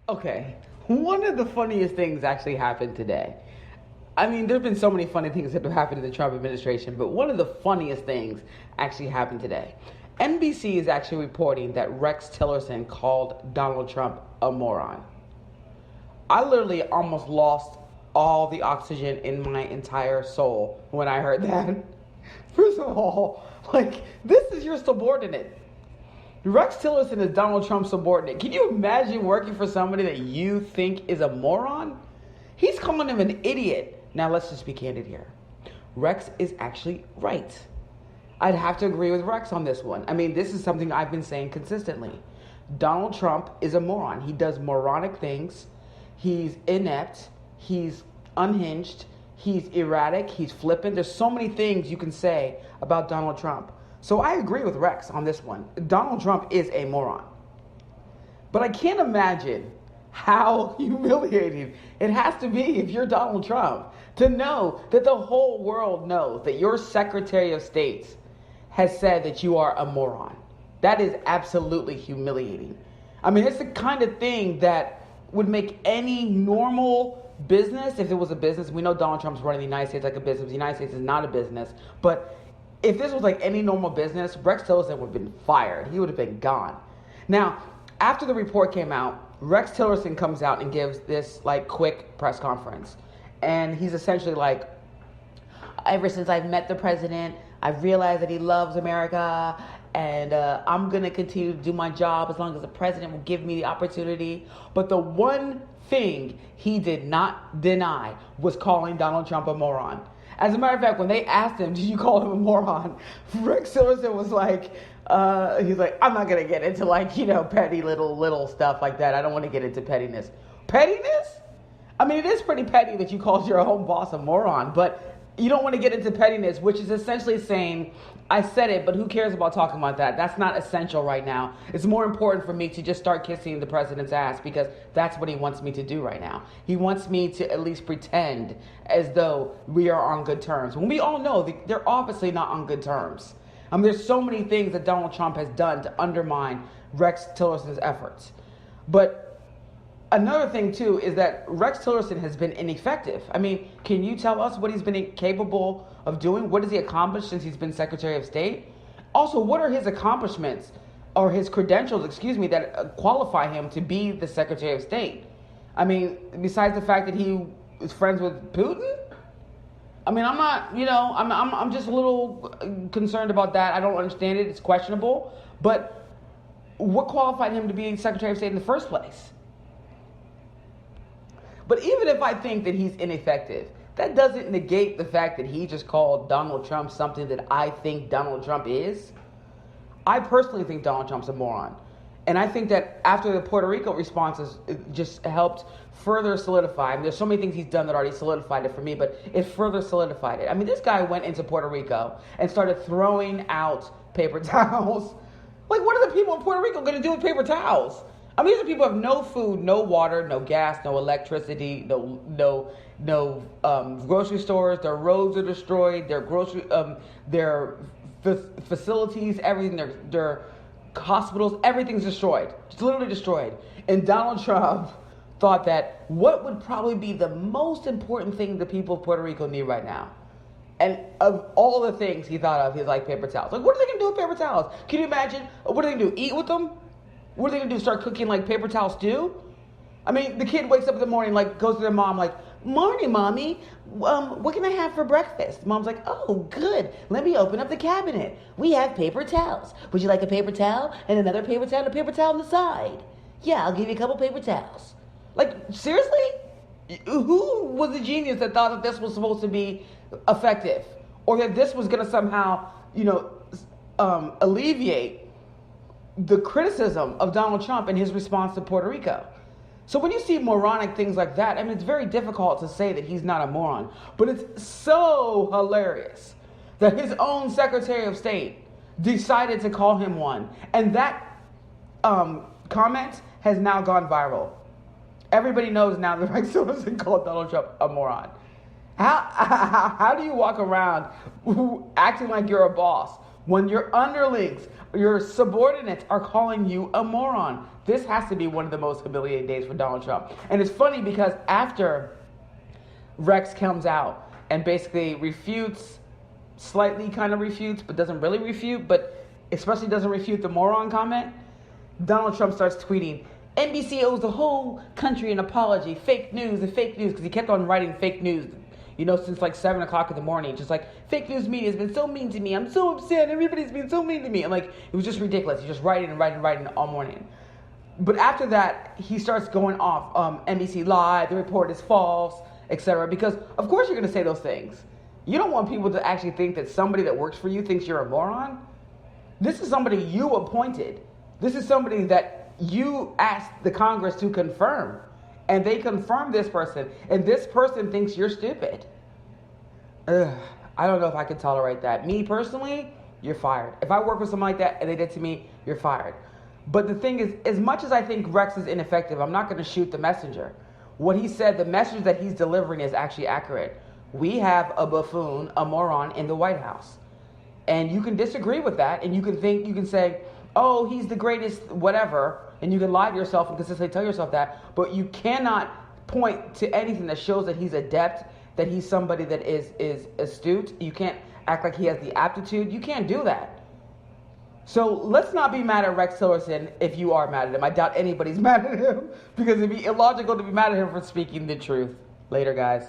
Okay, one of the funniest things actually happened today. I mean, there have been so many funny things that have happened in the Trump administration, but one of the funniest things actually happened today. NBC is actually reporting that Rex Tillerson called Donald Trump a moron. I literally almost lost all the oxygen in my entire soul when I heard that. First of all, this is your subordinate. Rex Tillerson is Donald Trump's subordinate. Can you imagine working for somebody that you think is a moron? He's calling him an idiot. Now, let's just be candid here. Rex is actually right. I'd have to agree with Rex on this one. I mean, this is something I've been saying consistently. Donald Trump is a moron. He does moronic things. He's inept. He's unhinged. He's erratic. He's flippant. There's so many things you can say about Donald Trump. So I agree with Rex on this one. Donald Trump is a moron. But I can't imagine how humiliating it has to be if you're Donald Trump to know that the whole world knows that your Secretary of State has said that you are a moron. That is absolutely humiliating. I mean, it's the kind of thing that would make any normal business, if it was a business, we know Donald Trump's running the United States like a business. The United States is not a business. But if this was like any normal business, Rex Tillerson would have been fired. He would have been gone. Now, after the report came out, Rex Tillerson comes out and gives this quick press conference. And he's essentially like, ever since I've met the president, I've realized that he loves America, and I'm going to continue to do my job as long as the president will give me the opportunity. But the one thing he did not deny was calling Donald Trump a moron. As a matter of fact, when they asked him, did you call him a moron? Rex Tillerson was like, he's like, I'm not going to get into petty little stuff like that. I don't want to get into pettiness. Pettiness? I mean, it is pretty petty that you called your own boss a moron, but you don't want to get into pettiness, which is essentially saying, I said it, but who cares about talking about that? That's not essential right now. It's more important for me to just start kissing the president's ass because that's what he wants me to do right now. He wants me to at least pretend as though we are on good terms. When we all know that they're obviously not on good terms. I mean, there's so many things that Donald Trump has done to undermine Rex Tillerson's efforts. But another thing, too, is that Rex Tillerson has been ineffective. I mean, can you tell us what he's been capable of doing? What has he accomplished since he's been Secretary of State? Also, what are his accomplishments or his credentials, that qualify him to be the Secretary of State? I mean, besides the fact that he is friends with Putin? I mean, I'm not, I'm just a little concerned about that. I don't understand it. It's questionable. But what qualified him to be Secretary of State in the first place? But even if I think that he's ineffective, that doesn't negate the fact that he just called Donald Trump something that I think Donald Trump is. I personally think Donald Trump's a moron. And I think that after the Puerto Rico responses, it just helped further solidify. I mean, there's so many things he's done that already solidified it for me, but it further solidified it. I mean, this guy went into Puerto Rico and started throwing out paper towels. What are the people in Puerto Rico going to do with paper towels? I mean, these are people who have no food, no water, no gas, no electricity, no grocery stores. Their roads are destroyed. Their facilities, everything, their hospitals, everything's destroyed. It's literally destroyed. And Donald Trump thought that what would probably be the most important thing the people of Puerto Rico need right now. And of all the things he thought of, he's like paper towels. What are they going to do with paper towels? Can you imagine? What are they going to do? Eat with them? What are they going to do? Start cooking paper towel stew? I mean, the kid wakes up in the morning, goes to their mom, morning, mommy. What can I have for breakfast? Mom's like, oh, good. Let me open up the cabinet. We have paper towels. Would you like a paper towel and another paper towel and a paper towel on the side? Yeah, I'll give you a couple paper towels. Seriously? Who was the genius that thought that this was supposed to be effective? Or that this was going to somehow, alleviate the criticism of Donald Trump and his response to Puerto Rico. So when you see moronic things like that, I mean, it's very difficult to say that he's not a moron. But it's so hilarious that his own Secretary of State decided to call him one. And that comment has now gone viral. Everybody knows now that Rex Tillerson called Donald Trump a moron. How do you walk around acting like you're a boss when your underlings, your subordinates are calling you a moron. This has to be one of the most humiliating days for Donald Trump. And it's funny because after Rex comes out and basically refutes, slightly kind of refutes, but doesn't really refute, but especially doesn't refute the moron comment, Donald Trump starts tweeting, NBC owes the whole country an apology, fake news, because he kept on writing fake news, since like 7 o'clock in the morning, just like, fake news media has been so mean to me, I'm so upset, everybody's been so mean to me, and like, it was just ridiculous, he's just writing all morning. But after that, he starts going off, NBC lied, the report is false, etc., because of course you're going to say those things. You don't want people to actually think that somebody that works for you thinks you're a moron. This is somebody you appointed. This is somebody that you asked the Congress to confirm. And they confirmed this person. And this person thinks you're stupid. I don't know if I can tolerate that. Me personally, you're fired. If I work with someone like that and they did to me, you're fired. But the thing is, as much as I think Rex is ineffective, I'm not going to shoot the messenger. What he said, the message that he's delivering is actually accurate. We have a buffoon, a moron in the White House. And you can disagree with that, and you can say, oh, he's the greatest, whatever, and you can lie to yourself and consistently tell yourself that, but you cannot point to anything that shows that he's adept, that he's somebody that is astute. You can't act like he has the aptitude. You can't do that. So let's not be mad at Rex Tillerson if you are mad at him. I doubt anybody's mad at him, because it'd be illogical to be mad at him for speaking the truth. Later, guys.